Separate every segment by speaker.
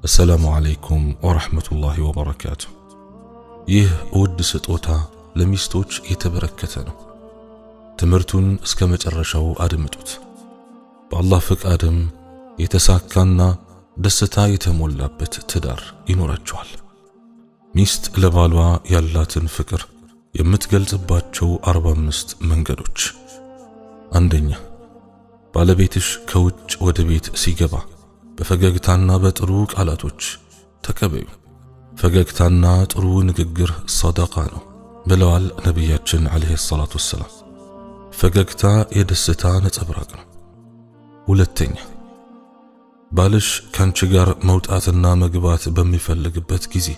Speaker 1: السلام عليكم ورحمة الله وبركاته። ይህ ውድ ስጦታ ለሚስቶች የተበረከተ ነው። ትምህርቱን እስከ መጨረሻው አድምጡት። በአላህ ፍቃድም የተሳካና ደስታ የተሞላበት ትዳር ይኖራቸዋል። ሚስት ለባሏ ያላትን ፍቅር የምትገልጽባቸው 45 መንገዶች። አንደኛ፣ ባለቤትሽ ከውጭ ወደ ቤት ሲገባ በፈገግታና በጥሩ ቃላቶች ተቀበዩ። ፈገግታና ጥሩ ንግግር ሰደቃ ነው ብለዋል ነቢያችን አለይሂ ሰላቱ ወሰላም። ፈገግታ የደስታ ነጸብራቅ ነው። ሁለተኛ፣ ባልሽ ካንቺ ጋር መውጣትና መግባት በሚፈልግበት ጊዜ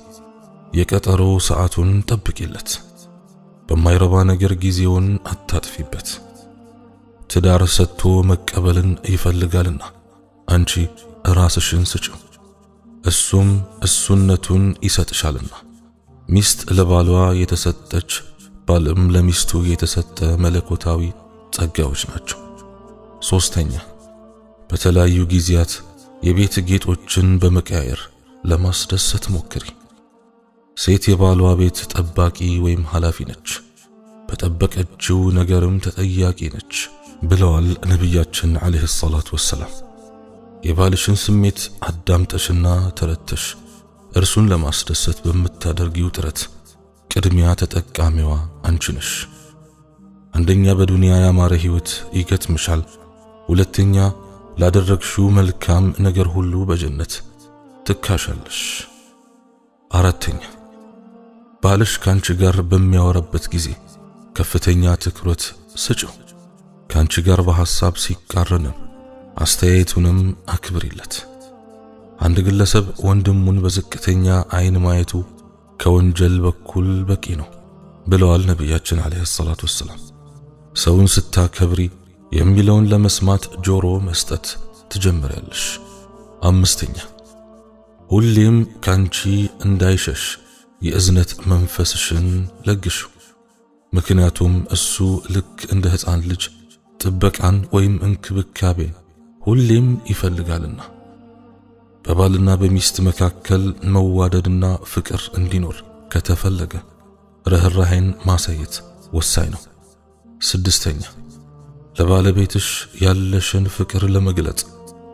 Speaker 1: የቀጠሮ ሰዓቱን ጠብቂለት። በማይረባ ነገር ጊዜውን አታጥፊበት። ትዳር ሰጥቶ መቀበልን ይፈልጋልና አንቺ ራስሽን ስጪው፣ እሱም እሱነቱን ይሰጥሻልና። ሚስት ለባሏ የተሰጠች፣ ባልም ለሚስቱ የተሰጠ መለኮታዊ ጸጋዎች ናቸው። ሶስተኛ፣ በተለያዩ ጊዜያት የቤት ጌጦችን በመቀያየር ለማስደሰት ሞክሪ። ሴት የባሏ ቤት ጠባቂ ወይም ኃላፊ ነች፣ በጠበቀችው ነገርም ተጠያቂ ነች ብለዋል ነቢያችን አለይሂ ሰላቱ ወሰላም። የባልሽን ስሜት አዳምጠሽና ተረተሽ እርሱን ለማስደሰት በምታደርጊው ጥረት ቅድሚያ ተጠቃሚዋ አንቺ ነሽ። አንደኛ፣ በዱንያ ያማረ ህይወት ይገጥምሻል። ሁለተኛ፣ ላደረግሽው መልካም ነገር ሁሉ በጀነት ትካሻለሽ። አራተኛ፣ ባልሽ ካንቺ ጋር በሚያወራበት ጊዜ ከፍተኛ ትኩረት ስጪው። ካንቺ ጋር በሐሳብ ሲቃረንም አስተያየቱንም አክብሪለት። አንድ ግለሰብ ወንድሙን በዝቅተኛ አይን ማየቱ ከወንጀል በኩል በቂ ነው ብለዋል ነቢያችን አለይሂ ሰላቱ ወሰላም። ሰውን ስታከብሪ የሚለውን ለመስማት ጆሮ መስጠት ትጀምሪያለሽ። አምስተኛ፣ ሁሌም ካንቺ እንዳይሸሽ የእዝነት መንፈስሽን ለግሽው። ምክንያቱም እሱ ልክ እንደ ሕፃን ልጅ ጥበቃን ወይም እንክብካቤን ሁሌም ይፈልጋልና። በባልና በሚስት መካከል መዋደድና ፍቅር እንዲኖር ከተፈለገ ርህራሄን ማሳየት ወሳኝ ነው። ስድስተኛ፣ ለባለቤትሽ ያለሽን ፍቅር ለመግለጽ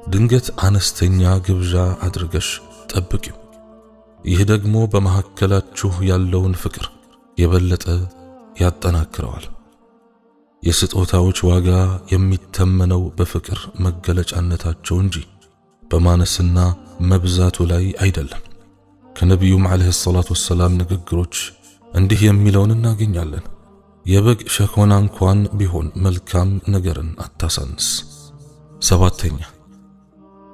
Speaker 1: ድንገት አነስተኛ ግብዣ አድርገሽ ጠብቂው። ይህ ደግሞ በመካከላችሁ ያለውን ፍቅር የበለጠ ያጠናክረዋል። የስጦታዎች ዋጋ የሚተመነው በፍቅር መገለጫነታቸው እንጂ በማነስና መብዛቱ ላይ አይደለም። ከነቢዩም አለይሂ ሰላቱ ወሰላም ንግግሮች እንዲህ የሚለውን እናገኛለን። የበግ ሸኮና እንኳን ቢሆን መልካም ነገርን አታሳንስ። ሰባተኛ፣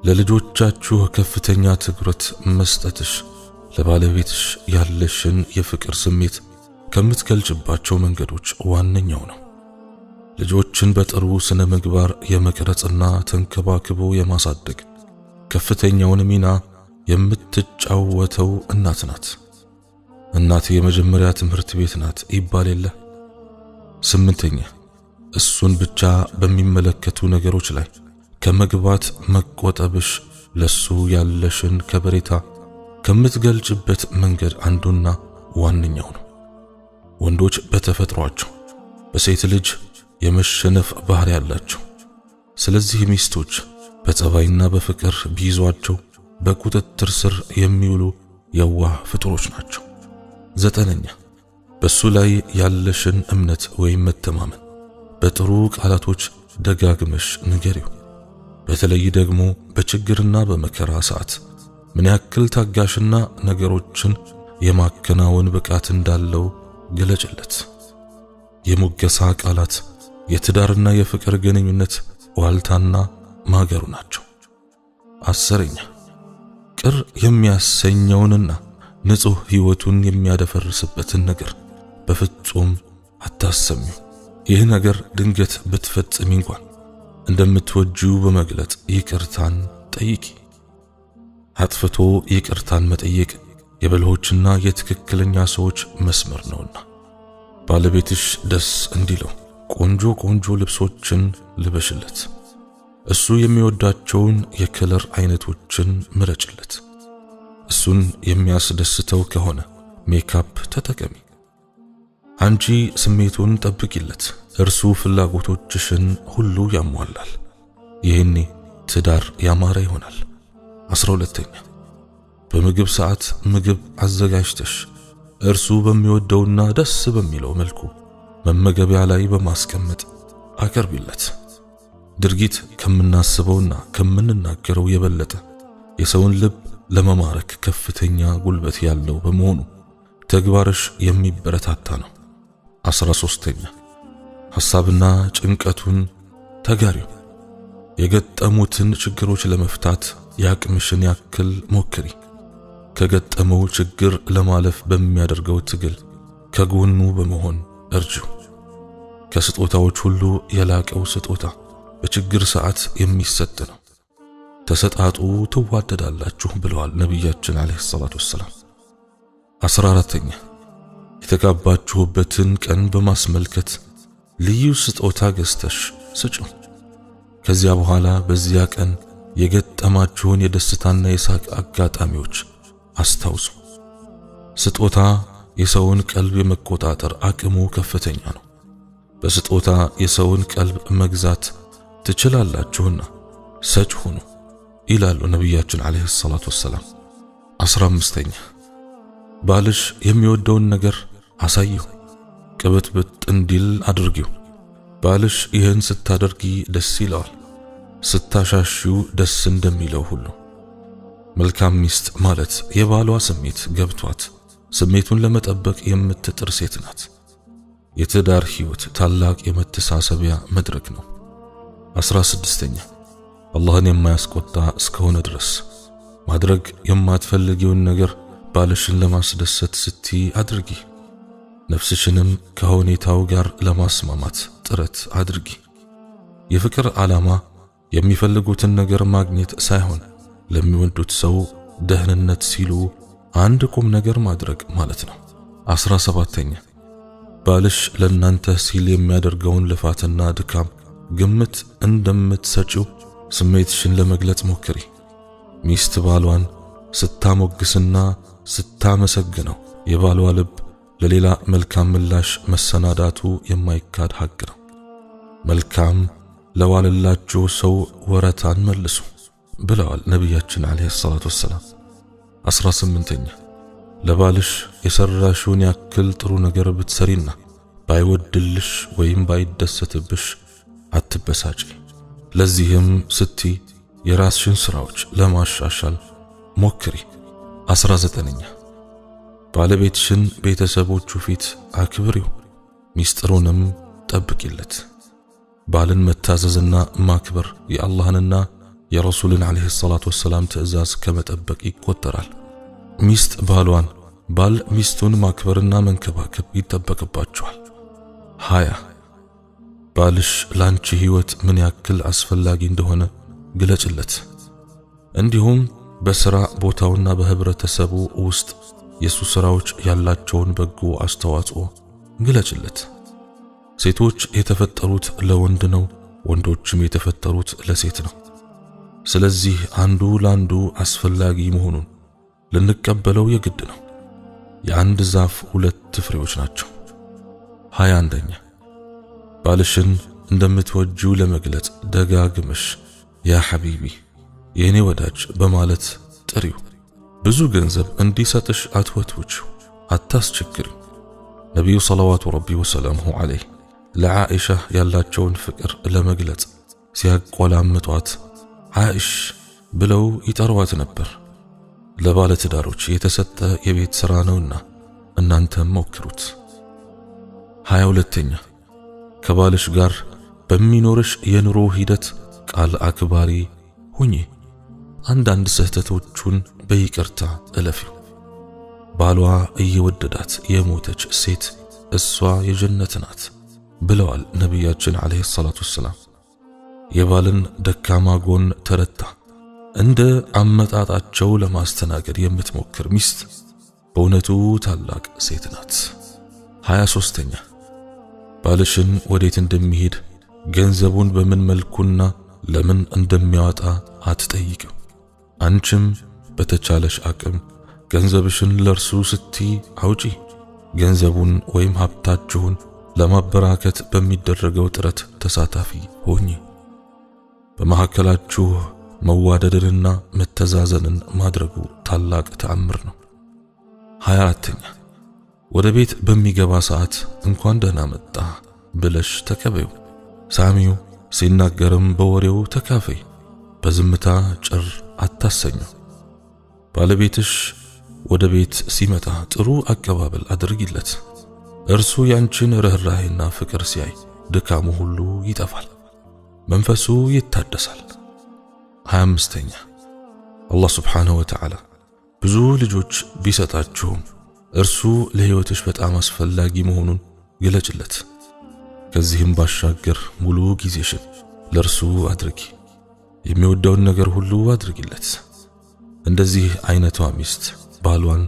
Speaker 1: ለልጆቻችሁ ከፍተኛ ትኩረት መስጠትሽ ለባለቤትሽ ያለሽን የፍቅር ስሜት ከምትገልጭባቸው መንገዶች ዋነኛው ነው። ልጆችን በጥሩ ስነ ምግባር የመቅረጽና ተንከባክቦ የማሳደግ ከፍተኛውን ሚና የምትጫወተው እናት ናት። እናት የመጀመሪያ ትምህርት ቤት ናት ይባል የለ። ስምንተኛ፣ እሱን ብቻ በሚመለከቱ ነገሮች ላይ ከመግባት መቆጠብሽ ለሱ ያለሽን ከበሬታ ከምትገልጭበት መንገድ አንዱና ዋነኛው ነው። ወንዶች በተፈጥሯቸው በሴት ልጅ የመሸነፍ ባህሪ ያላቸው። ስለዚህ ሚስቶች በጸባይና በፍቅር ቢይዟቸው በቁጥጥር ስር የሚውሉ የዋህ ፍጡሮች ናቸው። ዘጠነኛ፣ በሱ ላይ ያለሽን እምነት ወይም መተማመን በጥሩ ቃላቶች ደጋግመሽ ንገሪው። በተለይ ደግሞ በችግርና በመከራ ሰዓት ምን ያክል ታጋሽና ነገሮችን የማከናወን ብቃት እንዳለው ገለጭለት። የሙገሳ ቃላት የትዳርና የፍቅር ግንኙነት ዋልታና ማገሩ ናቸው። አስረኛ፣ ቅር የሚያሰኘውንና ንጹህ ህይወቱን የሚያደፈርስበትን ነገር በፍጹም አታሰሚው። ይህ ነገር ድንገት ብትፈጽሚ እንኳን እንደምትወጂው በመግለጽ ይቅርታን ጠይቂ። አጥፍቶ ይቅርታን መጠየቅ የበልሆችና የትክክለኛ ሰዎች መስመር ነውና። ባለቤትሽ ደስ እንዲለው ቆንጆ ቆንጆ ልብሶችን ልበሽለት። እሱ የሚወዳቸውን የከለር አይነቶችን ምረጭለት። እሱን የሚያስደስተው ከሆነ ሜካፕ ተጠቀሚ። አንቺ ስሜቱን ጠብቂለት፣ እርሱ ፍላጎቶችሽን ሁሉ ያሟላል። ይህኔ ትዳር ያማረ ይሆናል። 12ኛ በምግብ ሰዓት ምግብ አዘጋጅተሽ እርሱ በሚወደውና ደስ በሚለው መልኩ መመገቢያ ላይ በማስቀመጥ አቅርቢለት። ድርጊት ከምናስበውና ከምንናገረው የበለጠ የሰውን ልብ ለመማረክ ከፍተኛ ጉልበት ያለው በመሆኑ ተግባርሽ የሚበረታታ ነው። 13ኛ ሐሳብና ጭንቀቱን ተጋሪው። የገጠሙትን ችግሮች ለመፍታት ያቅምሽን ያክል ሞክሪ። ከገጠመው ችግር ለማለፍ በሚያደርገው ትግል ከጎኑ በመሆን እርጂው። ከስጦታዎች ሁሉ የላቀው ስጦታ በችግር ሰዓት የሚሰጥ ነው። ተሰጣጡ ትዋደዳላችሁ ብለዋል ነቢያችን አለይሂ ሰላቱ ወሰላም። 14ኛ የተጋባችሁበትን ቀን በማስመልከት ልዩ ስጦታ ገዝተሽ ስጪው። ከዚያ በኋላ በዚያ ቀን የገጠማችሁን የደስታና የሳቅ አጋጣሚዎች አስታውሱ። ስጦታ የሰውን ቀልብ የመቆጣጠር አቅሙ ከፍተኛ ነው። በስጦታ የሰውን ቀልብ መግዛት ትችላላችሁና ሰጭ ሁኑ ይላሉ ነቢያችን አለይሂ ሰላቱ ወሰላም። 15ኛ ባልሽ የሚወደውን ነገር አሳየው፣ ቅብጥብጥ እንዲል አድርጊው። ባልሽ ይህን ስታደርጊ ደስ ይለዋል፣ ስታሻሺው ደስ እንደሚለው ሁሉ። መልካም ሚስት ማለት የባሏ ስሜት ገብቷት ስሜቱን ለመጠበቅ የምትጥር ሴት ናት። የትዳር ህይወት ታላቅ የመተሳሰቢያ መድረክ ነው። 16ኛ አላህን የማያስቆጣ እስከሆነ ድረስ ማድረግ የማትፈልጊውን ነገር ባልሽን ለማስደሰት ስትይ አድርጊ። ነፍስሽንም ከሁኔታው ጋር ለማስማማት ጥረት አድርጊ። የፍቅር ዓላማ የሚፈልጉትን ነገር ማግኘት ሳይሆን ለሚወዱት ሰው ደህንነት ሲሉ አንድ ቁም ነገር ማድረግ ማለት ነው። 17ኛ ባልሽ ለናንተ ሲል የሚያደርገውን ልፋትና ድካም ግምት እንደምትሰጪው ስሜትሽን ለመግለጽ ሞክሪ። ሚስት ባሏን ስታሞግስና ስታመሰግነው የባሏ ልብ ለሌላ መልካም ምላሽ መሰናዳቱ የማይካድ ሐቅ ነው። መልካም ለዋለላችሁ ሰው ወረታን መልሱ ብለዋል ነቢያችን አለይሂ ሰላቱ ወሰላም። 18ኛ ለባልሽ የሰራሽውን ያክል ጥሩ ነገር ብትሰሪና ባይወድልሽ ወይም ባይደሰትብሽ አትበሳጪ። ለዚህም ስቲ የራስሽን ስራዎች ለማሻሻል ሞክሪ። 19ኛ ባለቤትሽን ቤተሰቦቹ ፊት አክብሪው፣ ሚስጥሩንም ጠብቂለት። ባልን መታዘዝና ማክበር የአላህንና የረሱልን አለይሂ ሰላቱ ወሰላም ትእዛዝ ከመጠበቅ ይቆጠራል። ሚስት ባሏን፣ ባል ሚስቱን ማክበርና መንከባከብ ይጠበቅባቸዋል። 20 ባልሽ ላንቺ ህይወት ምን ያክል አስፈላጊ እንደሆነ ግለጭለት። እንዲሁም በሥራ ቦታውና በህብረተሰቡ ውስጥ የሱ ስራዎች ያላቸውን በጎ አስተዋጽኦ ግለጭለት። ሴቶች የተፈጠሩት ለወንድ ነው፣ ወንዶችም የተፈጠሩት ለሴት ነው። ስለዚህ አንዱ ላንዱ አስፈላጊ መሆኑን ልንቀበለው የግድ ነው። የአንድ ዛፍ ሁለት ፍሬዎች ናቸው። 21ኛ ባልሽን እንደምትወጂው ለመግለጽ ደጋግመሽ ያ ሐቢቢ የኔ ወዳጅ በማለት ጥሪው። ብዙ ገንዘብ እንዲሰጥሽ አትወትውችው፣ አታስቸግሪው። ነቢዩ ሰለዋቱ ረቢ ወሰላሙሁ ዐለይህ ለዓኢሻ ያላቸውን ፍቅር ለመግለጽ ሲያቆላምጧት ዓኢሽ ብለው ይጠሯት ነበር። ለባለ ትዳሮች የተሰጠ የቤት ሥራ ነውና እናንተም ሞክሩት። 22ኛ ከባልሽ ጋር በሚኖርሽ የኑሮ ሂደት ቃል አክባሪ ሁኚ። አንዳንድ ስህተቶቹን በይቅርታ እለፊው። ባሏ እየወደዳት የሞተች ሴት እሷ የጀነት ናት ብለዋል ነቢያችን አለይሂ ሰላቱ ወሰላም። የባልን ደካማ ጎን ተረታ እንደ አመጣጣቸው ለማስተናገድ የምትሞክር ሚስት በእውነቱ ታላቅ ሴት ናት። 23ኛ ባልሽን ወዴት እንደሚሄድ ገንዘቡን በምን መልኩና ለምን እንደሚያወጣ አትጠይቂው። አንቺም በተቻለሽ አቅም ገንዘብሽን ለርሱ ስቲ አውጪ። ገንዘቡን ወይም ሀብታችሁን ለማበራከት በሚደረገው ጥረት ተሳታፊ ሆኚ። በመሐከላችሁ መዋደድንና መተዛዘንን ማድረጉ ታላቅ ተአምር ነው። 24ኛ ወደ ቤት በሚገባ ሰዓት እንኳን ደህና መጣ ብለሽ ተቀበዩ። ሳሚው ሲናገርም በወሬው ተካፈይ። በዝምታ ጭር አታሰኘው። ባለቤትሽ ወደ ቤት ሲመጣ ጥሩ አቀባበል አድርጊለት። እርሱ ያንቺን ርህራሄና ፍቅር ሲያይ ድካሙ ሁሉ ይጠፋል፣ መንፈሱ ይታደሳል። 25ኛ አላህ ሱብሓነሁ ወተዓላ ብዙ ልጆች ቢሰጣችሁም እርሱ ለሕይወትሽ በጣም አስፈላጊ መሆኑን ግለጭለት። ከዚህም ባሻገር ሙሉ ጊዜሽን ለርሱ አድርጊ። የሚወደውን ነገር ሁሉ አድርጊለት። እንደዚህ አይነቷ ሚስት ባሏን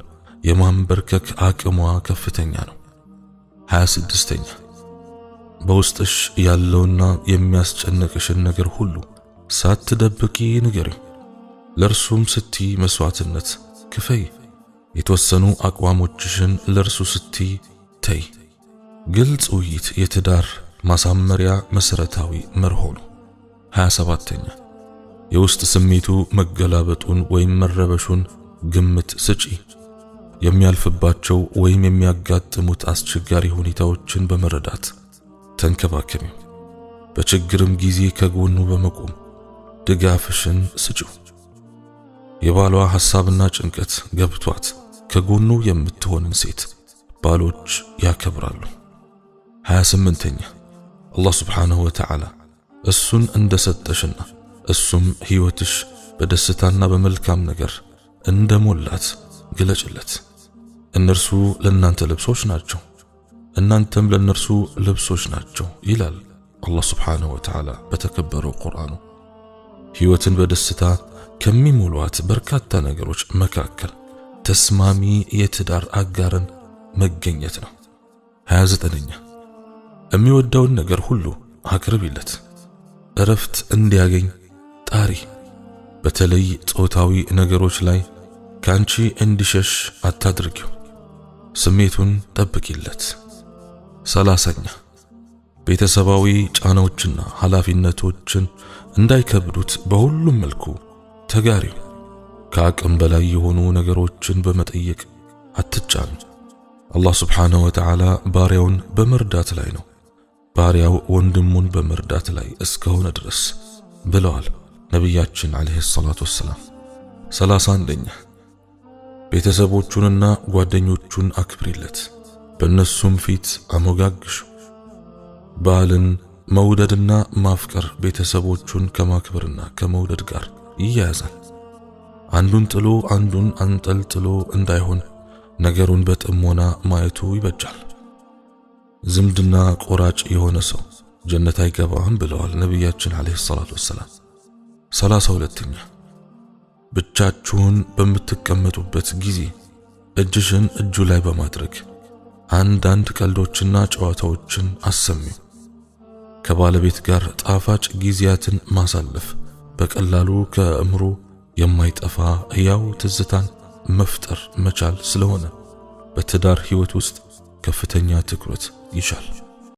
Speaker 1: የማንበርከክ አቅሟ ከፍተኛ ነው። 26ኛ በውስጥሽ ያለውና የሚያስጨንቅሽን ነገር ሁሉ ሳትደብቂ ንገሪው። ለርሱም ስቲ መስዋዕትነት ክፈይ። የተወሰኑ አቋሞችሽን ለርሱ ስቲ ተይ። ግልጽ ውይይት የትዳር ማሳመሪያ መሰረታዊ መርሆ ነው። 27ኛ የውስጥ ስሜቱ መገላበጡን ወይም መረበሹን ግምት ስጪ። የሚያልፍባቸው ወይም የሚያጋጥሙት አስቸጋሪ ሁኔታዎችን በመረዳት ተንከባከቢው። በችግርም ጊዜ ከጎኑ በመቆም ድጋፍሽን ስጪው። የባሏ ሐሳብና ጭንቀት ገብቷት ከጎኑ የምትሆንን ሴት ባሎች ያከብራሉ። 28ኛ አላህ ሱብሓነሁ ወተዓላ እሱን እንደሰጠሽና እሱም ሕይወትሽ በደስታና በመልካም ነገር እንደሞላት ግለጭለት። እነርሱ ለእናንተ ልብሶች ናቸው፣ እናንተም ለእነርሱ ልብሶች ናቸው ይላል አላህ ሱብሓነሁ ወተዓላ በተከበረው ቁርአኑ። ሕይወትን በደስታ ከሚሞሏት በርካታ ነገሮች መካከል ተስማሚ የትዳር አጋርን መገኘት ነው። 29ኛ የሚወደውን ነገር ሁሉ አቅርቢለት። እረፍት እንዲያገኝ ጣሪ። በተለይ ጾታዊ ነገሮች ላይ ካንቺ እንዲሸሽ አታድርጊው። ስሜቱን ጠብቂለት። 30ኛ ቤተሰባዊ ጫናዎችና ኃላፊነቶችን እንዳይከብዱት በሁሉም መልኩ ተጋሪው። ከአቅም በላይ የሆኑ ነገሮችን በመጠየቅ አትጫኑ። አላህ ሱብሓነሁ ወተዓላ ባሪያውን በመርዳት ላይ ነው፣ ባሪያው ወንድሙን በመርዳት ላይ እስከሆነ ድረስ ብለዋል ነቢያችን አለይሂ ሰላቱ ወሰላም። 31ኛ ቤተሰቦቹንና ጓደኞቹን አክብሪለት፣ በእነሱም ፊት አሞጋግሹ። ባልን መውደድና ማፍቀር ቤተሰቦቹን ከማክበርና ከመውደድ ጋር ይያያዛል። አንዱን ጥሎ አንዱን አንጠልጥሎ እንዳይሆን ነገሩን በጥሞና ማየቱ ይበጃል። ዝምድና ቆራጭ የሆነ ሰው ጀነት አይገባም ብለዋል ነቢያችን አለይሂ ሰላቱ ወሰላም። 32ኛ ብቻችሁን በምትቀመጡበት ጊዜ እጅሽን እጁ ላይ በማድረግ አንዳንድ ቀልዶችና ጨዋታዎችን አሰሚው። ከባለቤት ጋር ጣፋጭ ጊዜያትን ማሳለፍ በቀላሉ ከአእምሮ የማይጠፋ ያው ትዝታን መፍጠር መቻል ስለሆነ በትዳር ሕይወት ውስጥ ከፍተኛ ትኩረት ይሻል።